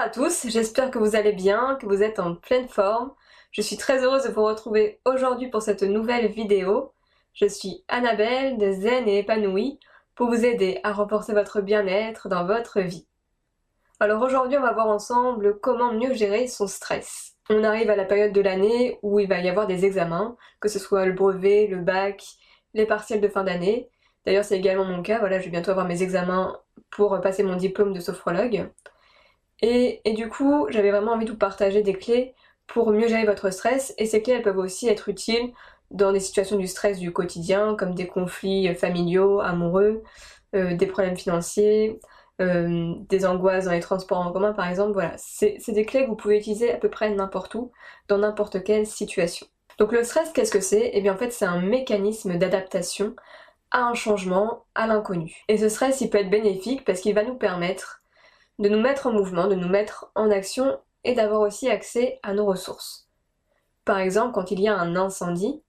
à tous, j'espère que vous allez bien, que vous êtes en pleine forme. Je suis très heureuse de vous retrouver aujourd'hui pour cette nouvelle vidéo. Je suis Annabelle de Zen et Épanouie pour vous aider à renforcer votre bien-être dans votre vie. Alors aujourd'hui, on va voir ensemble comment mieux gérer son stress. On arrive à la période de l'année où il va y avoir des examens, que ce soit le brevet, le bac, les partiels de fin d'année. D'ailleurs, c'est également mon cas, voilà, je vais bientôt avoir mes examens pour passer mon diplôme de sophrologue. Et du coup, j'avais vraiment envie de vous partager des clés pour mieux gérer votre stress, et ces clés, elles peuvent aussi être utiles dans des situations du stress du quotidien, comme des conflits familiaux, amoureux, des problèmes financiers, des angoisses dans les transports en commun par exemple. Voilà, c'est des clés que vous pouvez utiliser à peu près n'importe où, dans n'importe quelle situation. Donc le stress, qu'est-ce que c'est? Eh bien en fait, c'est un mécanisme d'adaptation à un changement, à l'inconnu. Et ce stress, il peut être bénéfique parce qu'il va nous permettre de nous mettre en mouvement, de nous mettre en action et d'avoir aussi accès à nos ressources. Par exemple, quand il y a un incendie,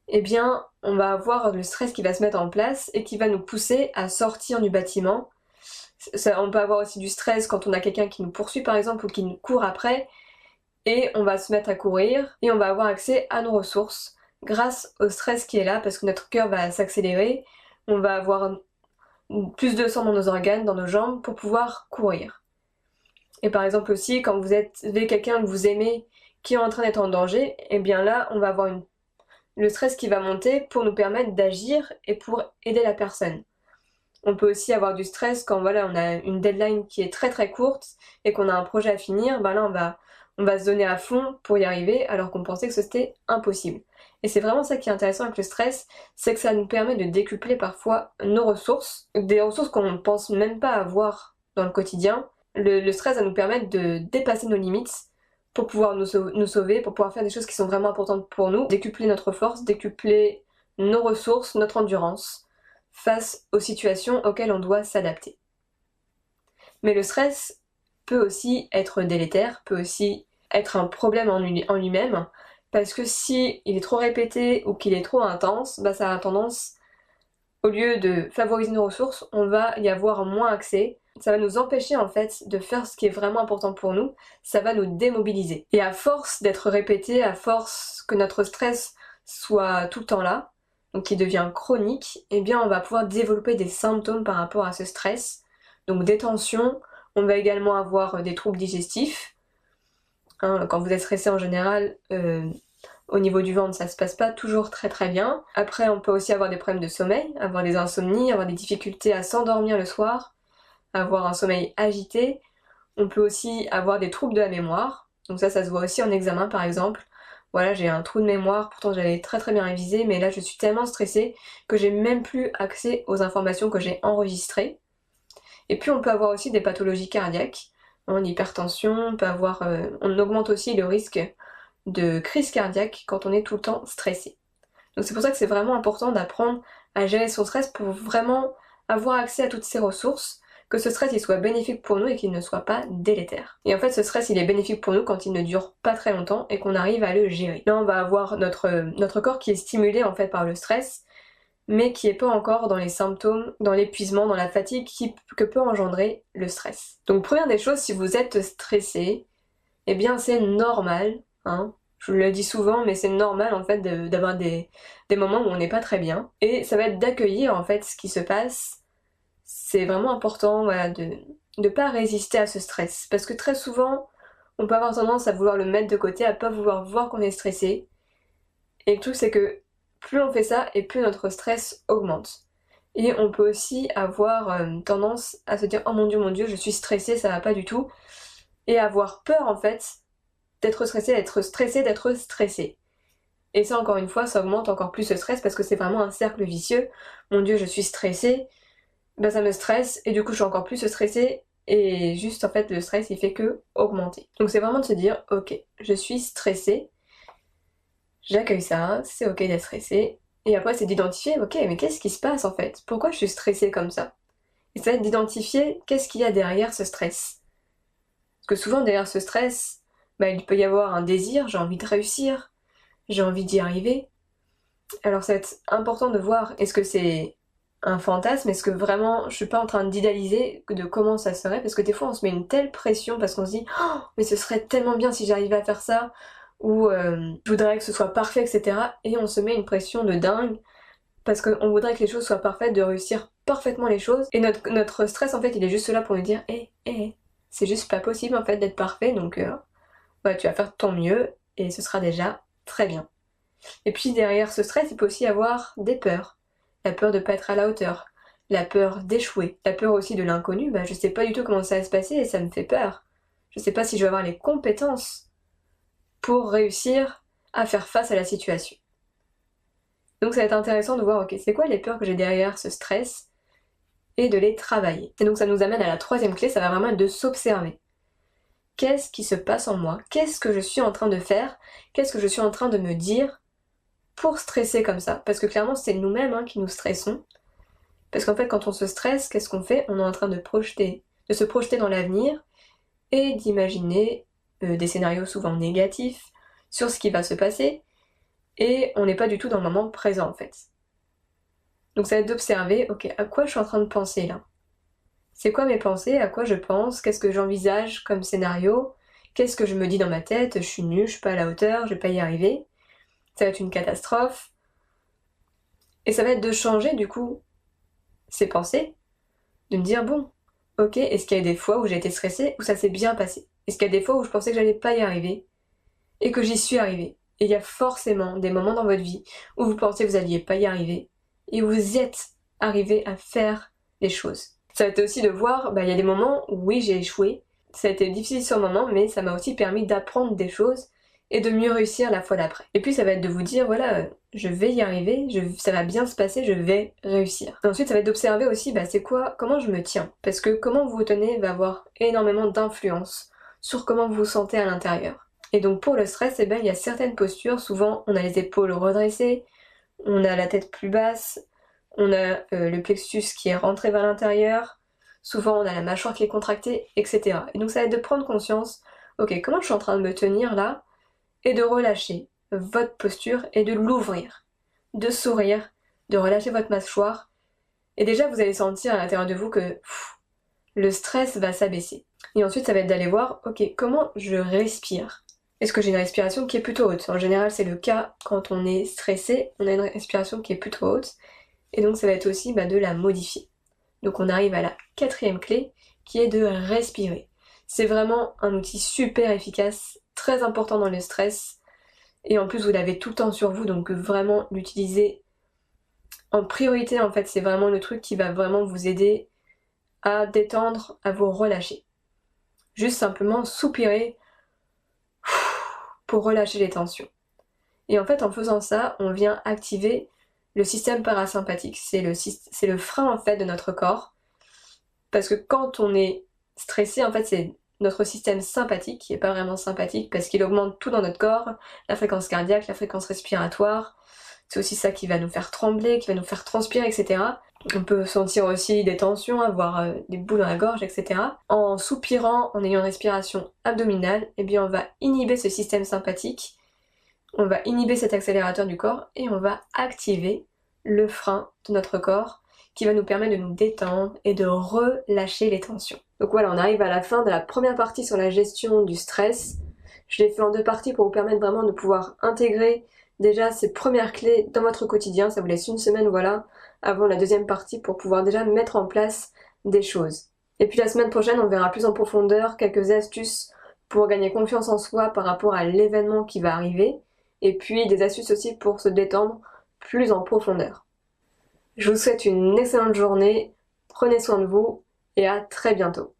eh bien, on va avoir le stress qui va se mettre en place et qui va nous pousser à sortir du bâtiment. On peut avoir aussi du stress quand on a quelqu'un qui nous poursuit par exemple ou qui nous court après, et on va se mettre à courir et on va avoir accès à nos ressources grâce au stress qui est là parce que notre cœur va s'accélérer, on va avoir plus de sang dans nos organes, dans nos jambes pour pouvoir courir. Et par exemple aussi, quand vous avez quelqu'un que vous aimez qui est en train d'être en danger, et bien là, on va avoir le stress qui va monter pour nous permettre d'agir et pour aider la personne. On peut aussi avoir du stress quand voilà, on a une deadline qui est très très courte et qu'on a un projet à finir, ben là on va se donner à fond pour y arriver alors qu'on pensait que c'était impossible. Et c'est vraiment ça qui est intéressant avec le stress, c'est que ça nous permet de décupler parfois nos ressources, des ressources qu'on ne pense même pas avoir dans le quotidien. Le stress va nous permettre de dépasser nos limites pour pouvoir nous sauver, pour pouvoir faire des choses qui sont vraiment importantes pour nous, décupler notre force, décupler nos ressources, notre endurance face aux situations auxquelles on doit s'adapter. Mais le stress peut aussi être délétère, peut aussi être un problème en lui-même, parce que si il est trop répété ou qu'il est trop intense, bah ça a tendance, au lieu de favoriser nos ressources, on va y avoir moins accès. Ça va nous empêcher en fait de faire ce qui est vraiment important pour nous, ça va nous démobiliser. Et à force d'être répété, à force que notre stress soit tout le temps là, donc qui devient chronique, eh bien on va pouvoir développer des symptômes par rapport à ce stress. Donc des tensions, on va également avoir des troubles digestifs. Hein, quand vous êtes stressé en général, au niveau du ventre, ça se passe pas toujours très très bien. Après, on peut aussi avoir des problèmes de sommeil, avoir des insomnies, avoir des difficultés à s'endormir le soir, avoir un sommeil agité. On peut aussi avoir des troubles de la mémoire. Donc ça se voit aussi en examen par exemple. Voilà, j'ai un trou de mémoire, pourtant j'avais très très bien révisé, mais là je suis tellement stressée que j'ai même plus accès aux informations que j'ai enregistrées. Et puis on peut avoir aussi des pathologies cardiaques, l'hypertension, on augmente aussi le risque de crise cardiaque quand on est tout le temps stressé. Donc c'est pour ça que c'est vraiment important d'apprendre à gérer son stress pour vraiment avoir accès à toutes ces ressources, que ce stress il soit bénéfique pour nous et qu'il ne soit pas délétère. Et en fait ce stress il est bénéfique pour nous quand il ne dure pas très longtemps et qu'on arrive à le gérer. Là on va avoir notre corps qui est stimulé en fait par le stress, mais qui est pas encore dans les symptômes, dans l'épuisement, dans la fatigue que peut engendrer le stress. Donc première des choses, si vous êtes stressé, eh bien c'est normal, hein. Je le dis souvent, mais c'est normal en fait d'avoir des moments où on n'est pas très bien. Et ça va être d'accueillir en fait ce qui se passe. C'est vraiment important voilà, de pas résister à ce stress. Parce que très souvent, on peut avoir tendance à vouloir le mettre de côté, à pas vouloir voir qu'on est stressé. Et le truc c'est que plus on fait ça et plus notre stress augmente. Et on peut aussi avoir tendance à se dire oh mon dieu, je suis stressée, ça va pas du tout. Et avoir peur en fait d'être stressé, d'être stressé. Et ça encore une fois, ça augmente encore plus le stress parce que c'est vraiment un cercle vicieux. Mon dieu, je suis stressée, bah ça me stresse et du coup je suis encore plus stressée et juste en fait le stress il fait que augmenter. Donc c'est vraiment de se dire ok, je suis stressée, j'accueille ça, c'est ok d'être stressée. Et après c'est d'identifier ok mais qu'est-ce qui se passe en fait? Pourquoi je suis stressée comme ça? Et ça va être d'identifier qu'est-ce qu'il y a derrière ce stress. Parce que souvent derrière ce stress, bah, il peut y avoir un désir, j'ai envie de réussir, j'ai envie d'y arriver. Alors c'est important de voir est-ce que c'est un fantasme, est-ce que vraiment je suis pas en train d'idéaliser de comment ça serait, parce que des fois on se met une telle pression parce qu'on se dit oh, mais ce serait tellement bien si j'arrivais à faire ça, ou je voudrais que ce soit parfait, etc. Et on se met une pression de dingue parce qu'on voudrait que les choses soient parfaites, de réussir parfaitement les choses, et notre stress en fait il est juste là pour nous dire c'est juste pas possible en fait d'être parfait, donc ouais, tu vas faire de ton mieux et ce sera déjà très bien. Et puis derrière ce stress, il peut aussi y avoir des peurs. La peur de pas être à la hauteur, la peur d'échouer, la peur aussi de l'inconnu, je sais pas du tout comment ça va se passer et ça me fait peur. Je sais pas si je vais avoir les compétences pour réussir à faire face à la situation. Donc ça va être intéressant de voir, ok, c'est quoi les peurs que j'ai derrière ce stress et de les travailler. Et donc ça nous amène à la troisième clé, ça va vraiment être de s'observer. Qu'est-ce qui se passe en moi? Qu'est-ce que je suis en train de faire? Qu'est-ce que je suis en train de me dire pour stresser comme ça? Parce que clairement c'est nous-mêmes qui nous stressons. Parce qu'en fait quand on se stresse, qu'est-ce qu'on fait? On est en train de se projeter dans l'avenir et d'imaginer des scénarios souvent négatifs sur ce qui va se passer, et on n'est pas du tout dans le moment présent en fait. Donc ça va être d'observer, ok, à quoi je suis en train de penser là? C'est quoi mes pensées? À quoi je pense? Qu'est-ce que j'envisage comme scénario? Qu'est-ce que je me dis dans ma tête? Je suis nulle, je suis pas à la hauteur, je vais pas y arriver. Ça va être une catastrophe. Et ça va être de changer du coup ces pensées, de me dire bon, ok, est-ce qu'il y a des fois où j'ai été stressée, où ça s'est bien passé? Est-ce qu'il y a des fois où je pensais que j'allais pas y arriver et que j'y suis arrivée? Et il y a forcément des moments dans votre vie où vous pensez que vous alliez pas y arriver et où vous êtes arrivé à faire les choses. Ça va être aussi de voir, il y a des moments où oui j'ai échoué, ça a été difficile sur le moment, mais ça m'a aussi permis d'apprendre des choses et de mieux réussir la fois d'après. Et puis ça va être de vous dire, voilà, je vais y arriver, ça va bien se passer, je vais réussir. Et ensuite ça va être d'observer aussi, c'est quoi, comment je me tiens. Parce que comment vous vous tenez va avoir énormément d'influence sur comment vous vous sentez à l'intérieur. Et donc pour le stress, il y a certaines postures, souvent on a les épaules redressées, on a la tête plus basse, on a le plexus qui est rentré vers l'intérieur, souvent on a la mâchoire qui est contractée, etc. Et donc ça va être de prendre conscience, ok, comment je suis en train de me tenir là, et de relâcher votre posture et de l'ouvrir, de sourire, de relâcher votre mâchoire, et déjà vous allez sentir à l'intérieur de vous que le stress va s'abaisser. Et ensuite ça va être d'aller voir, ok, comment je respire? Est-ce que j'ai une respiration qui est plutôt haute? En général c'est le cas quand on est stressé, on a une respiration qui est plutôt haute, et donc ça va être aussi de la modifier. Donc on arrive à la quatrième clé qui est de respirer. C'est vraiment un outil super efficace, très important dans le stress, et en plus vous l'avez tout le temps sur vous, donc vraiment l'utiliser en priorité en fait, c'est vraiment le truc qui va vraiment vous aider à détendre, à vous relâcher. Juste simplement soupirer pour relâcher les tensions. Et en fait en faisant ça, on vient activer le système parasympathique. C'est le frein en fait de notre corps. Parce que quand on est stressé, en fait c'est notre système sympathique qui est pas vraiment sympathique parce qu'il augmente tout dans notre corps, la fréquence cardiaque, la fréquence respiratoire. C'est aussi ça qui va nous faire trembler, qui va nous faire transpirer, etc. On peut sentir aussi des tensions, avoir des boules dans la gorge, etc. En soupirant, en ayant une respiration abdominale, on va inhiber ce système sympathique, on va inhiber cet accélérateur du corps et on va activer le frein de notre corps qui va nous permettre de nous détendre et de relâcher les tensions. Donc voilà, on arrive à la fin de la première partie sur la gestion du stress. Je l'ai fait en 2 parties pour vous permettre vraiment de pouvoir intégrer déjà ces premières clés dans votre quotidien. Ça vous laisse une semaine, voilà, avant la deuxième partie pour pouvoir déjà mettre en place des choses. Et puis la semaine prochaine, on verra plus en profondeur quelques astuces pour gagner confiance en soi par rapport à l'événement qui va arriver. Et puis des astuces aussi pour se détendre plus en profondeur. Je vous souhaite une excellente journée, prenez soin de vous et à très bientôt.